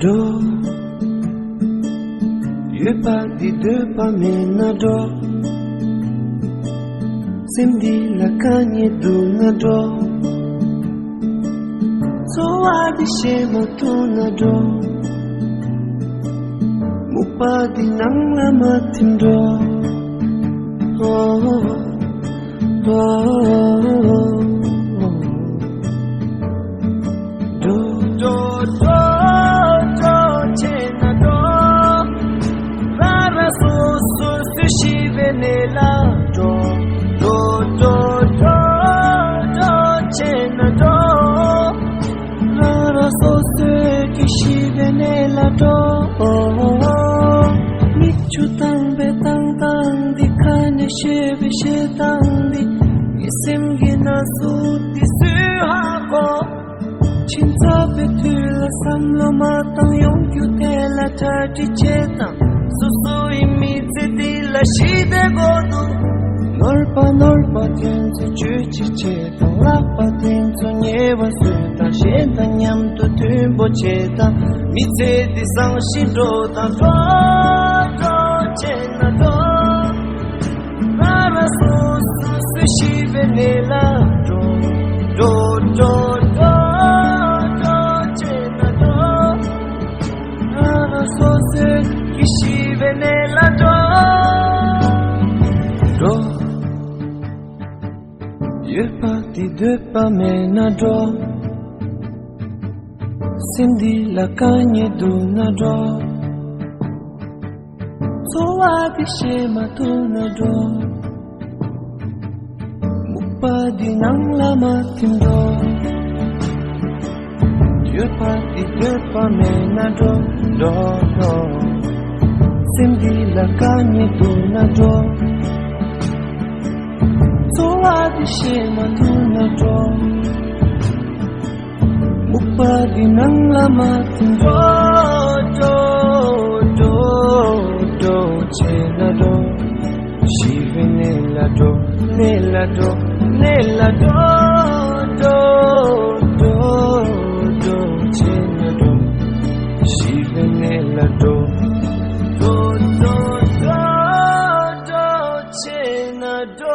Do Yeux pas des deux pas menado Simdi la cagne do nado So adi shema to nado Mupa di nang lama tindo Oh Do do do do chena do Rara so so sushi venela do do do do do chena do Rara so so sushi venela do Michu tang be tang tang dikhane she be she tang di isim gina su di su ha ko Chinta pe tu la samlo matang yong kyu te la thati chetang Susu imi di la shide godu Norpa tenzu chuchi chetang Lapa tenzu nyewa suta Shenta nyam tu tumbo chetang Mitse di sang shido tang Do do chena do Rara su su su shive nela Do do do do Kishi venela do Yeux parti de pas menado Cindy la cagne do nado So adi shema to nado Mupa di nang lama tindo Yeux parti de pas menado do do Cindy la cagne do nado So adi shema do nado Mupa di nang lama tindo do do do chena do Shive nela do do do do chena do Shive nela do do do do do chena do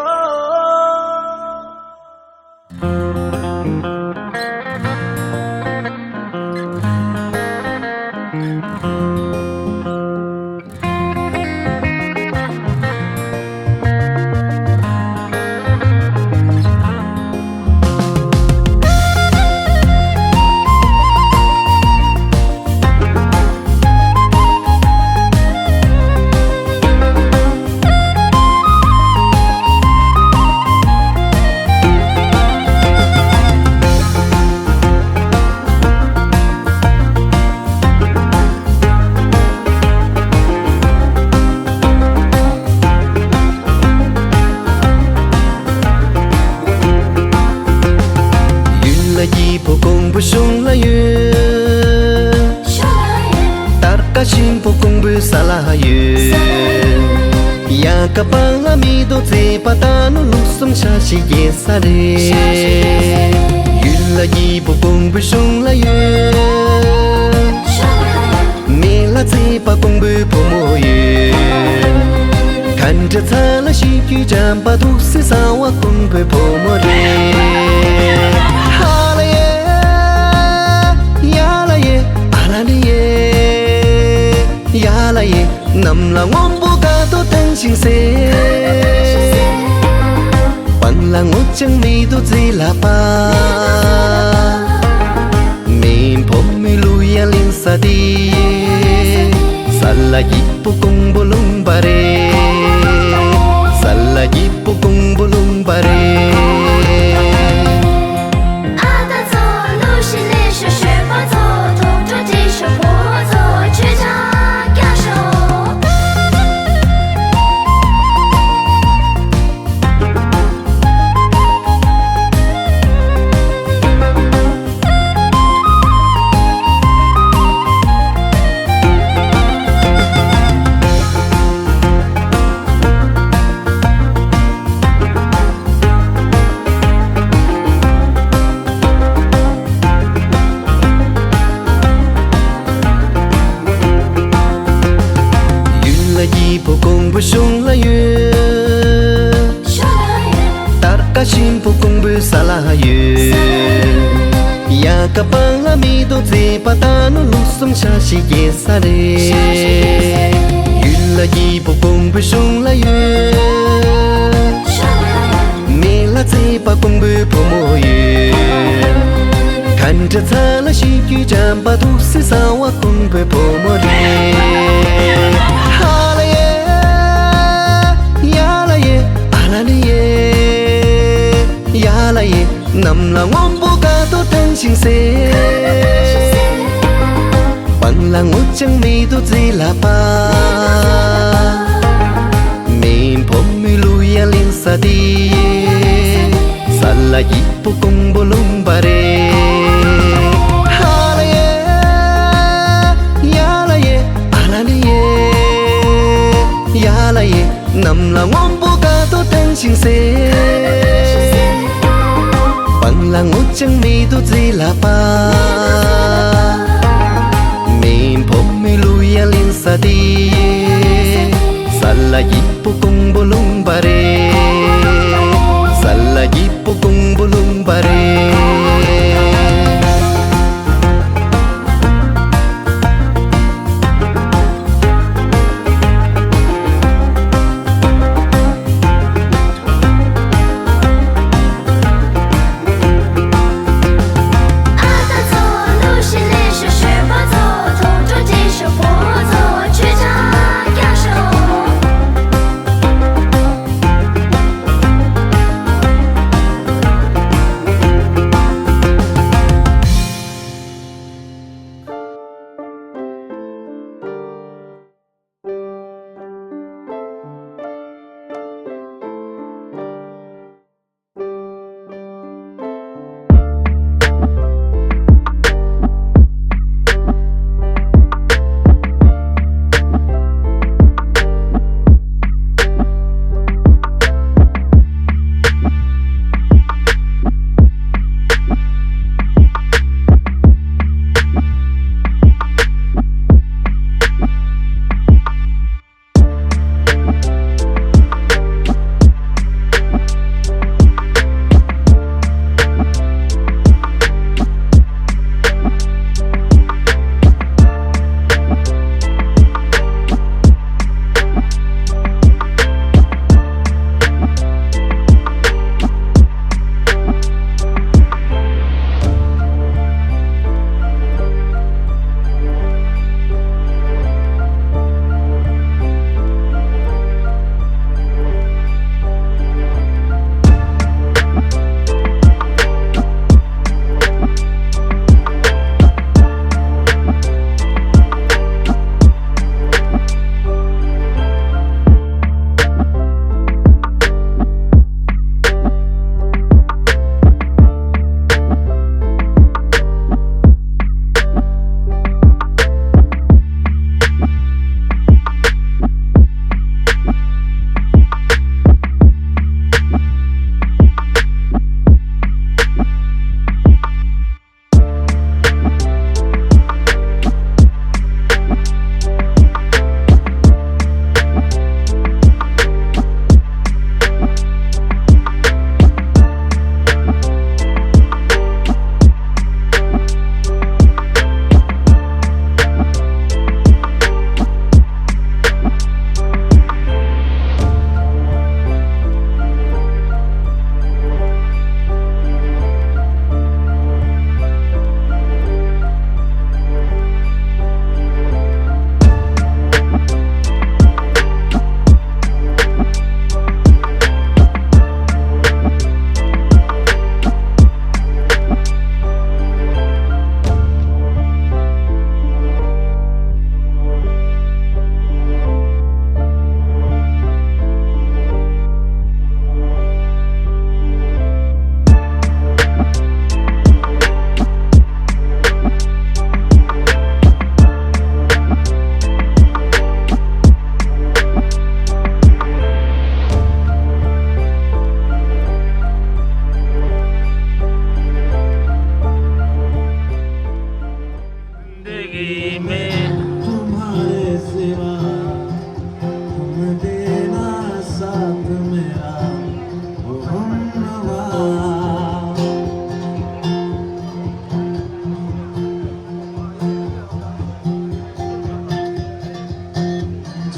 Sung la yu Tarka shimpo kung bu salah yu Ya kapang amido te patano lusum shashi yesare Yun la yi po kung bu sung la yu Me la te pa kung bu pomo yu Kanja tala shi yu jamba du se sawa kung bu pomo re Ya la ye nam la ngom bu ka to tang xin se Bang la ngo chang mi do zi la pa Min po mi lu ya lin sa di Sala yi po kung bolong bare Sala yi po kung bolong bare 一不公不凶了月，大家心不公不撒拉月，呀个巴拉米都在把大努路送下西耶萨嘞，云了一不公不凶了月，没了在把公不破莫月。看着擦了细雨，站把土色撒瓦公被泼墨的。哈啦耶，呀啦耶，啊啦哩耶，呀啦耶，nam là ngón bố ca tốt thân sinh xe. Bằng là ngốt chẳng mi tốt gì là ba. Mình phong mi lui ya linh sa đi. Sa là gì bố công bố lông bà re. Nằm là ngón bố ca tốt thân sinh xe. Bằng là ngốt chẳng mi tốt gì là ba. Mình phong mi lui ya linh sa đi. Sa là gì bố công bố lông bà re. Sa là gì bố công bố lông bà re.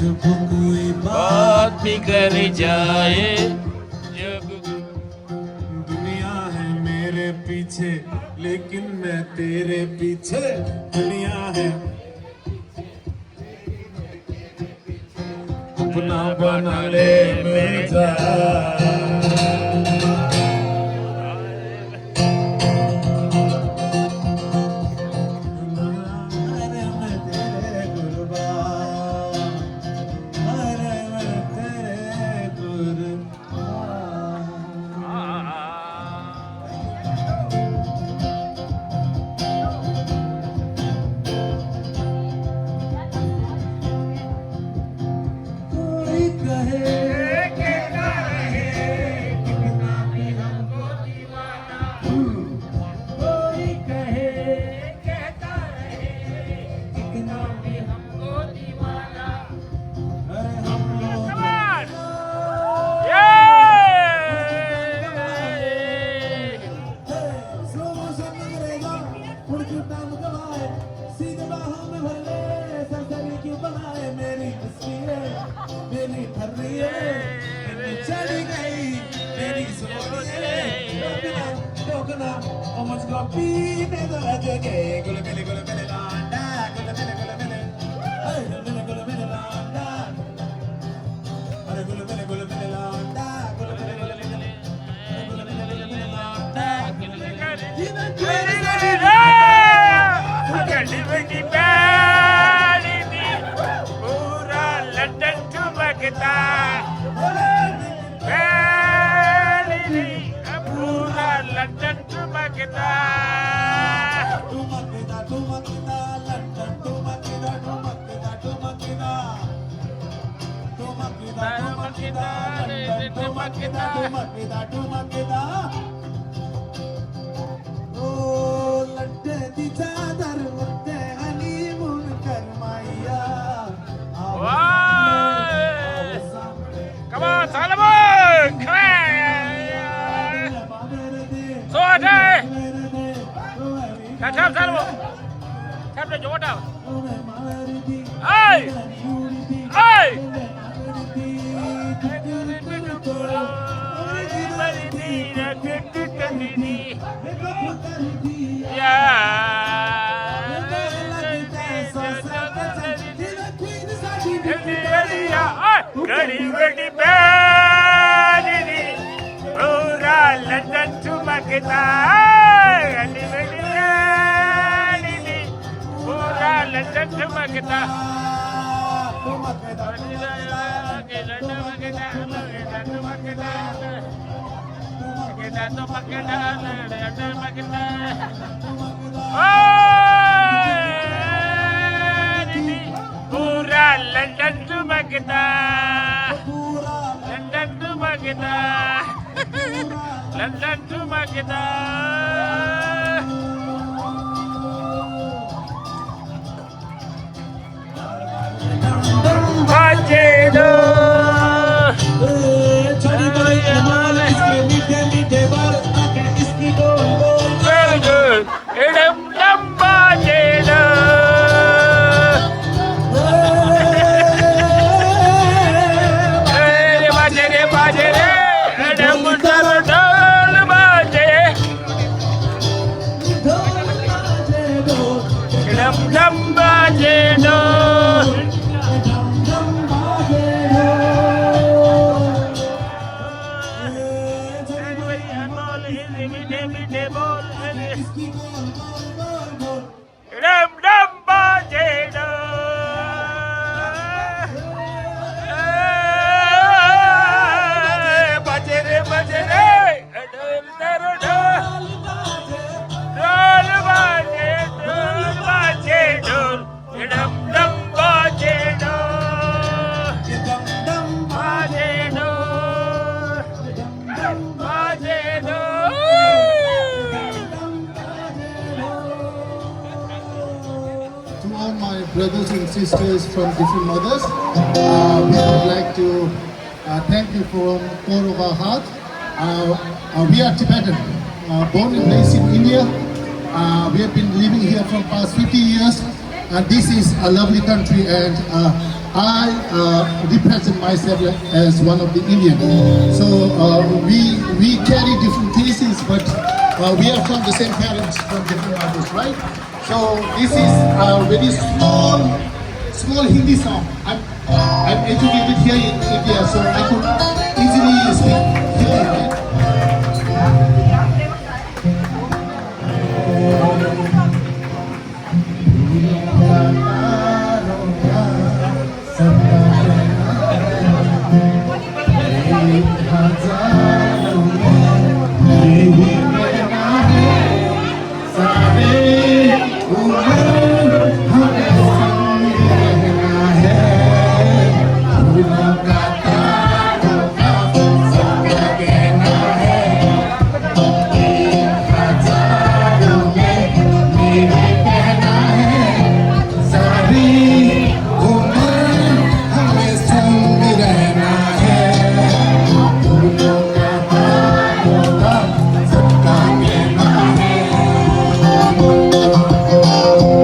जब कोई बात भी कर जाए जब दुनिया है मेरे पीछे लेकिन मैं तेरे पीछे दुनिया है अपना बना ले मेरे पूरा लंदन ठुमकता पूरा London ठुमकता Come on, Solomon! Come on! Sorry! Tap, Solomon! Tap the water! Hey! Hey! घड़ी बड़ी बैरी पूरा लंदन चमकता घड़ी बड़ी बैरी पूरा लंदन चमकता पूरा लंदन चमकता लंदन चमकता लंदन चमकता बाजे दो very good idam dam baje do brothers and sisters from different mothers. We would like to thank you from core of our heart. We are Tibetan, born and raised in India. We have been living here for past 50 years. This is a lovely country, and I represent myself as one of the Indian. So we carry different faces, but we are from the same parents from different mothers, right? So this is a very small Hindi song. I'm educated here in India, so I could easily speak Hindi, right?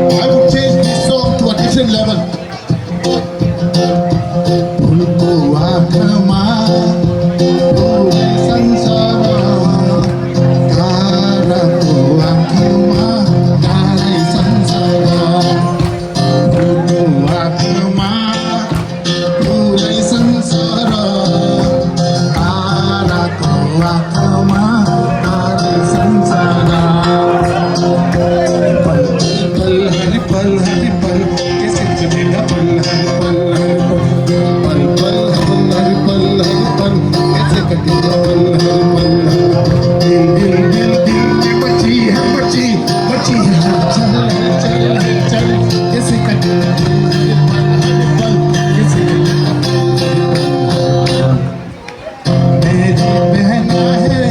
I would change this song to a different level. उनको आत्मा पूरे संसार तारा को आत्मा तारे संसार उनको आत्मा पूरे संसार तारा को आत्मा तारे संसार पल हर पल कैसे चलेगा पल हर पल पल पल हर पल कैसे कटेगा पल हर पल दिल में बची है बची है चल कैसे कटेगा पल कैसे मेरी बहना है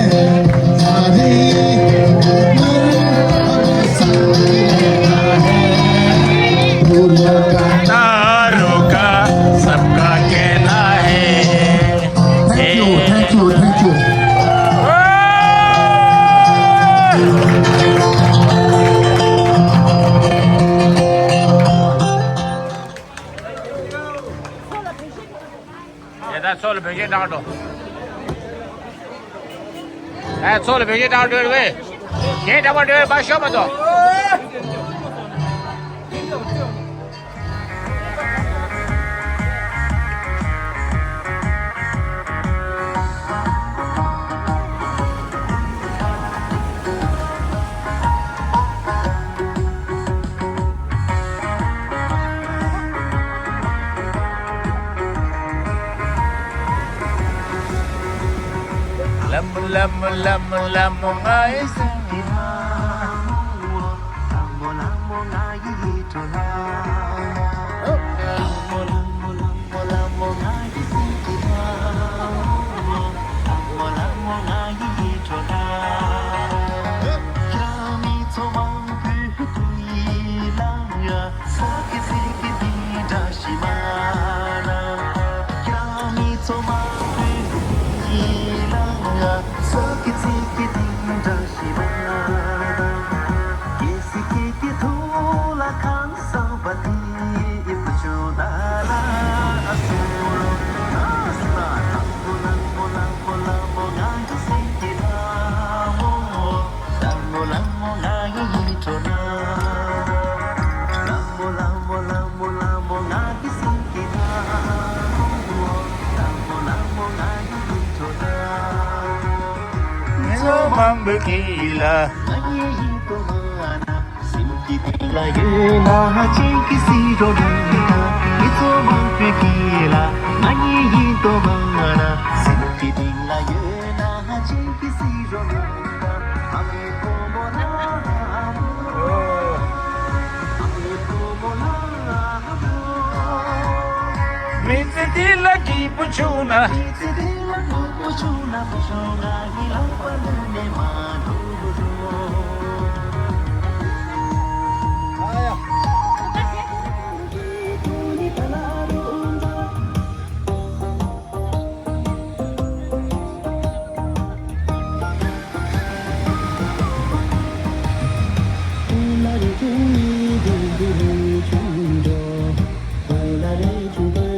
सारी तारों का सबका कहना है। Thank you. Yeah, that's all. Bring it down. That's all. Bring it down to the way. Get down to the way. Show me though. Lam ngai Gila Miti lagi puchuna Thank you.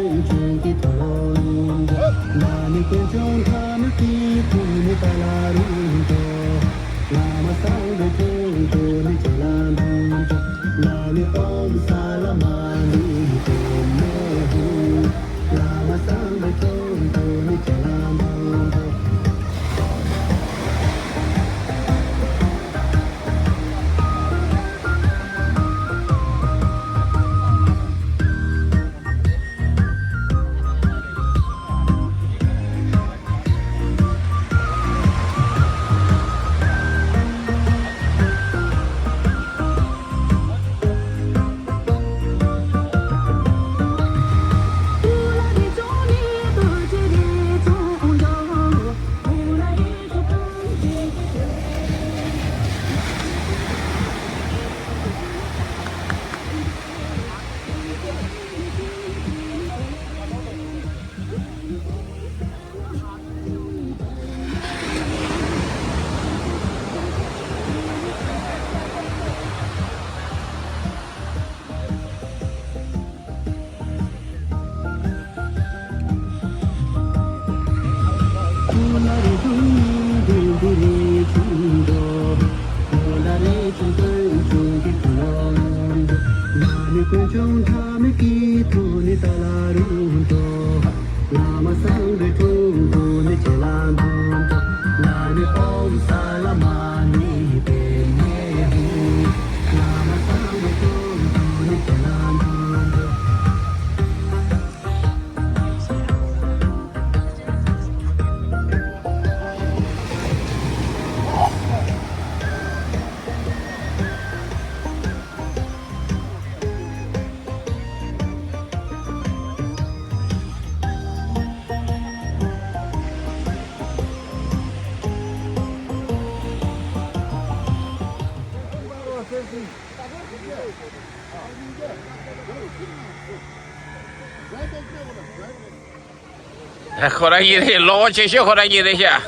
호랑이 로체쇼 호랑이 되샤.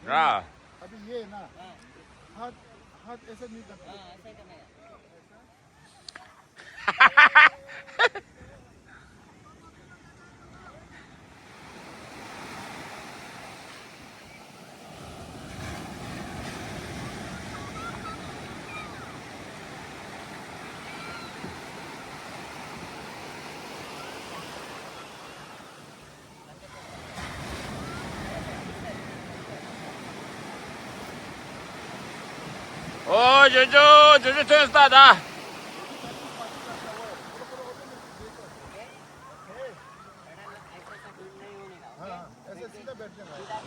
रा अभी ये ना हाथ हाथ ऐसा नहीं करना 오, 저저 트윈스타다. ऐसे सीधा बैठने वाला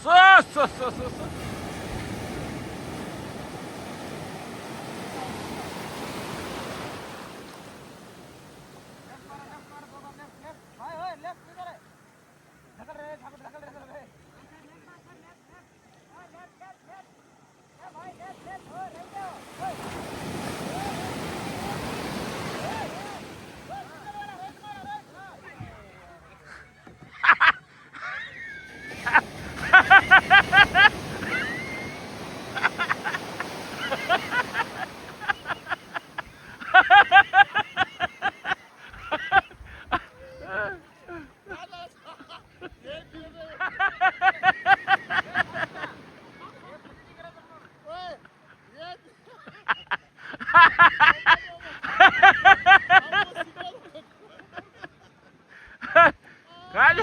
쏘. काय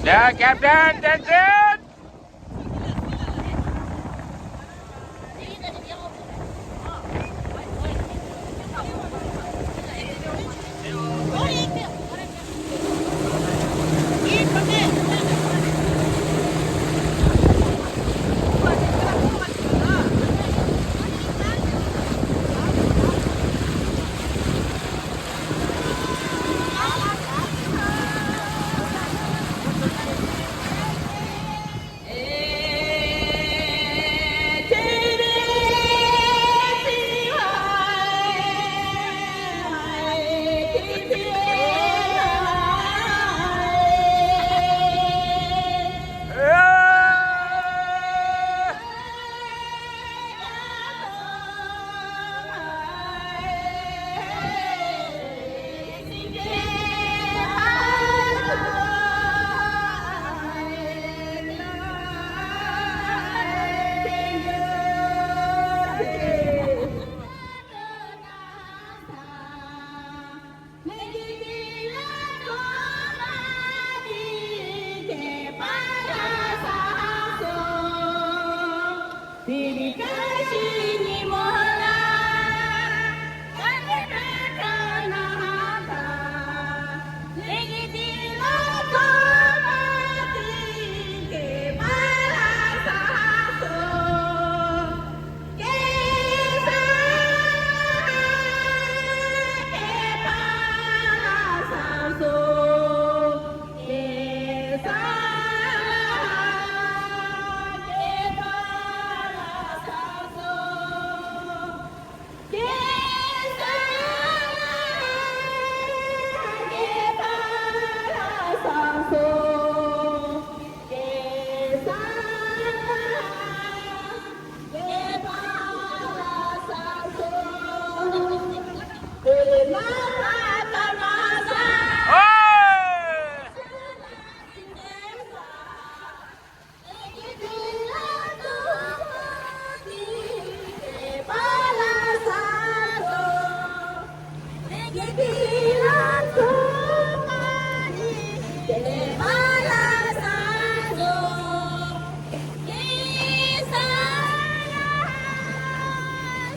Yeah, Captain, that's it.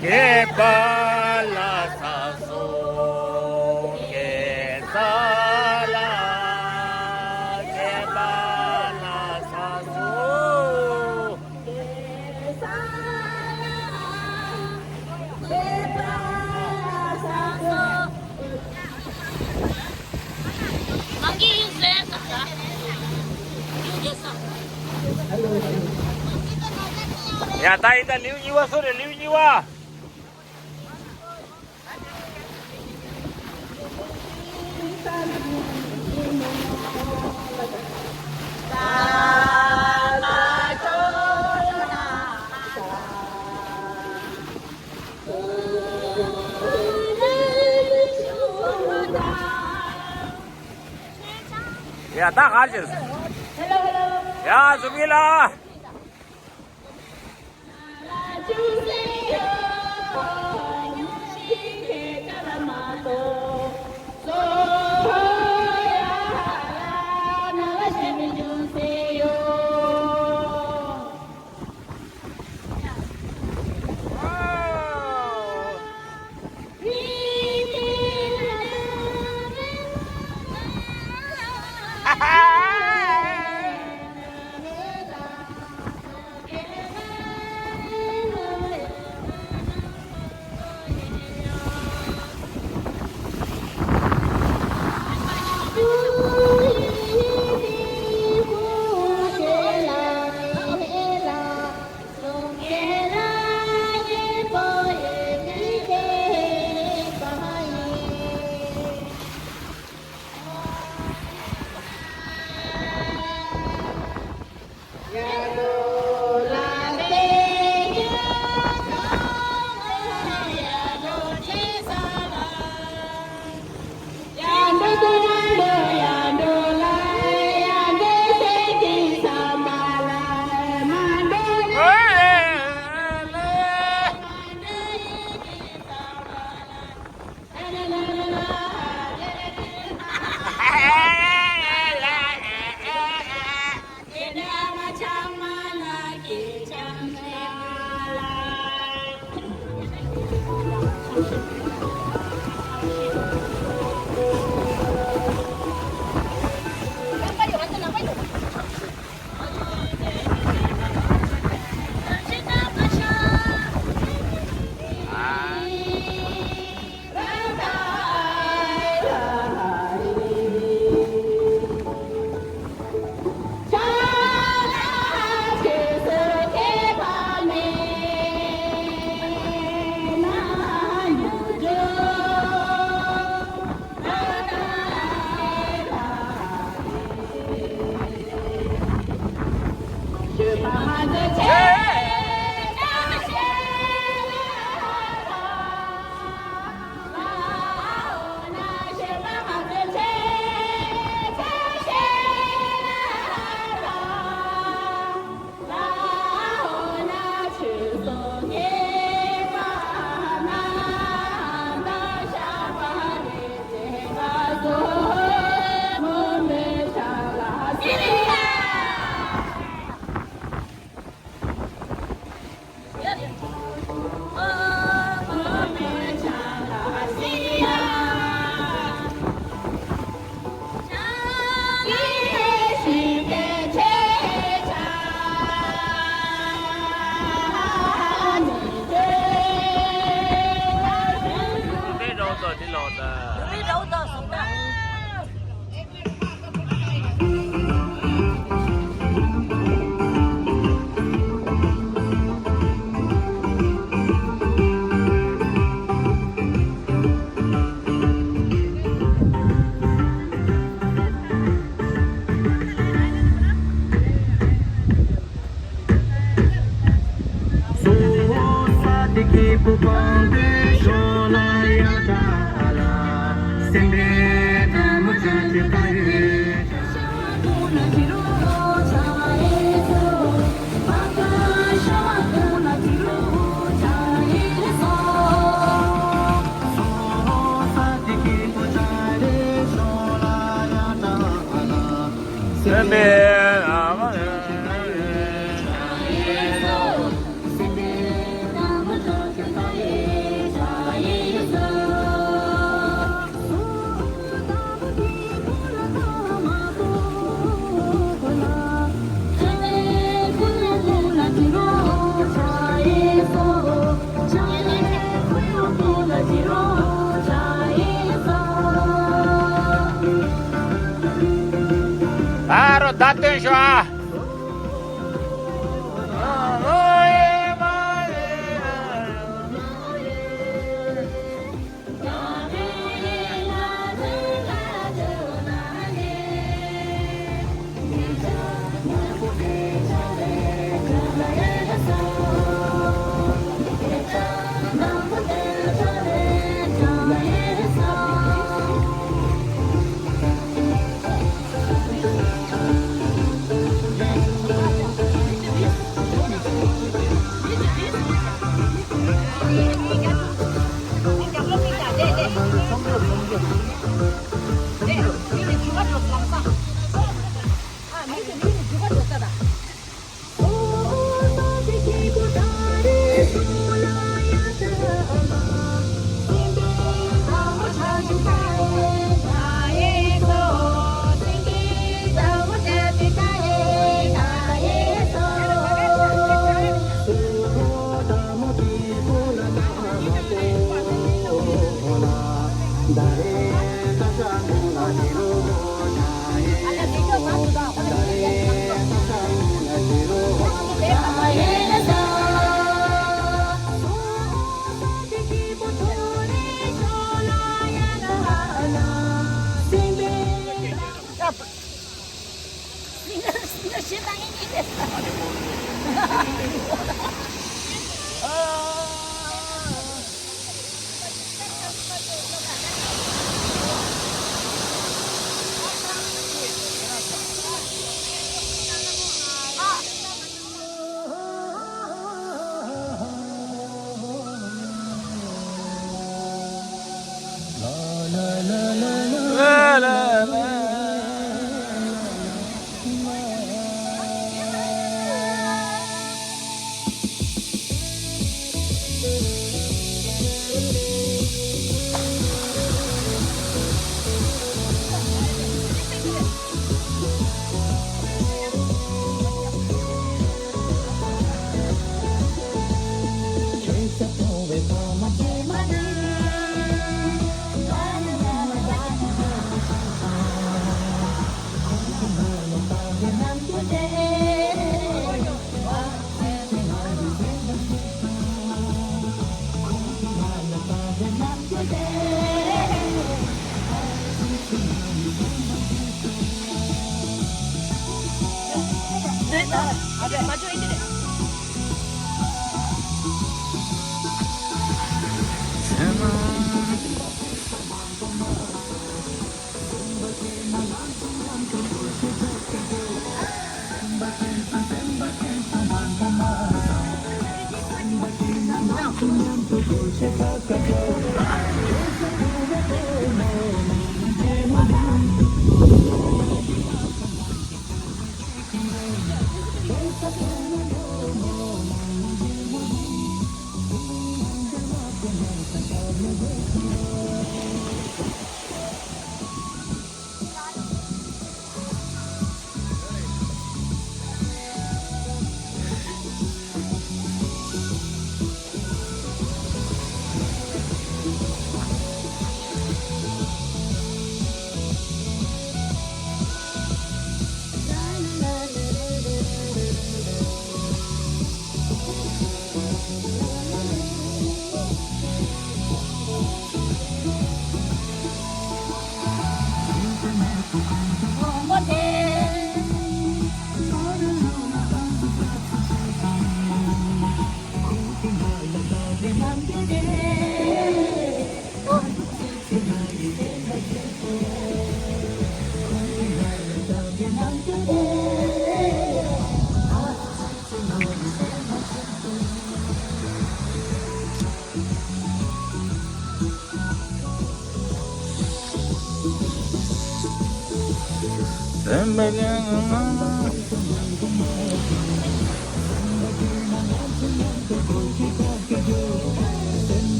Que balasazo, que sala, que balasazo, que balasazo. Manggi yung sesa ka? Ya ta ita liu jiwa sore liu jiwa. Ya tak harus. Ya Zumila. rồi đi lột à. Đi đâu đó sống đó. 바로 닫든쇼.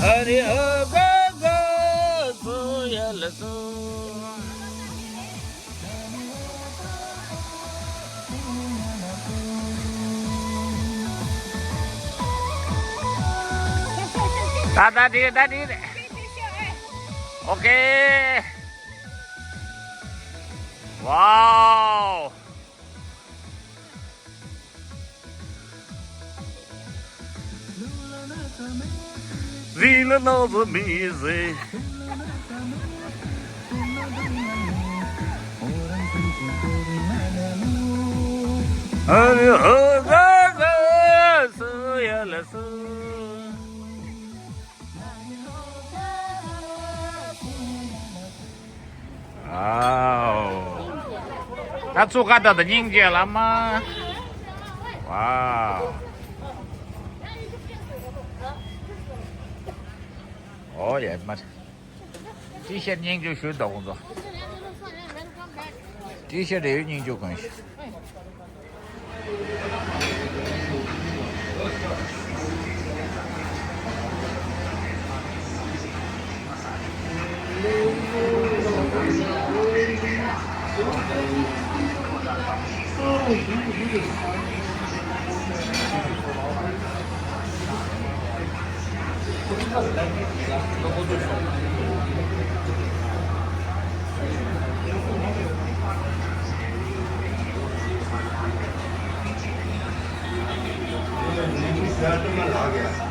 Hari agaga suyalasu. Tadi. Oke. Wow. Vila Nova Mise. Hari agaga suyalasu. Wow. 他做干的凝结了吗？哇！哦耶妈的！这些研究学动作，这些都有研究关系。में आ गया